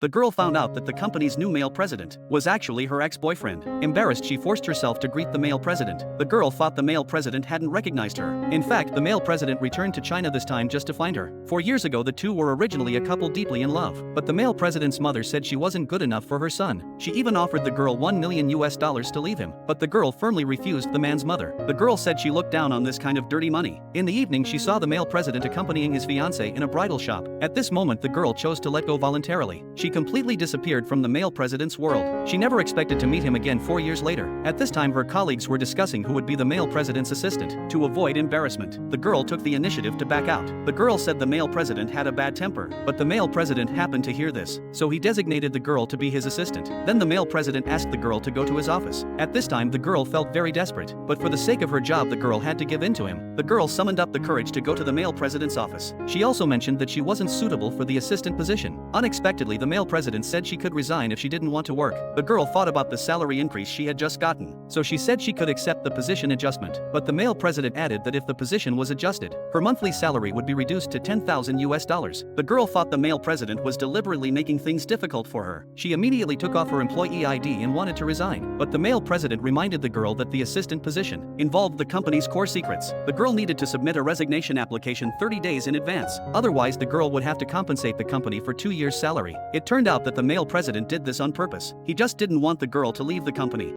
The girl found out that the company's new male president was actually her ex-boyfriend. Embarrassed, she forced herself to greet the male president. The girl thought the male president hadn't recognized her. In fact, the male president returned to China this time just to find her. 4 years ago, the two were originally a couple deeply in love, but the male president's mother said she wasn't good enough for her son. She even offered the girl $1 million to leave him, but the girl firmly refused the man's mother. The girl said she looked down on this kind of dirty money. In the evening, she saw the male president accompanying his fiancée in a bridal shop. At this moment, the girl chose to let go voluntarily. She completely disappeared from the male president's world. She never expected to meet him again 4 years later. At this time, her colleagues were discussing who would be the male president's assistant. To avoid embarrassment, the girl took the initiative to back out. The girl said the male president had a bad temper, but the male president happened to hear this, so he designated the girl to be his assistant. Then the male president asked the girl to go to his office. At this time, the girl felt very desperate, but for the sake of her job, the girl had to give in to him. The girl summoned up the courage to go to the male president's office. She also mentioned that she wasn't suitable for the assistant position. Unexpectedly, the male president said she could resign if she didn't want to work. The girl thought about the salary increase she had just gotten, so she said she could accept the position adjustment. But the male president added that if the position was adjusted, her monthly salary would be reduced to $10,000. The girl thought the male president was deliberately making things difficult for her. She immediately took off her employee ID and wanted to resign. But the male president reminded the girl that the assistant position involved the company's core secrets. The girl needed to submit a resignation application 30 days in advance. Otherwise, the girl would have to compensate the company for 2 years' salary. It turned out that the male president did this on purpose. He just didn't want the girl to leave the company.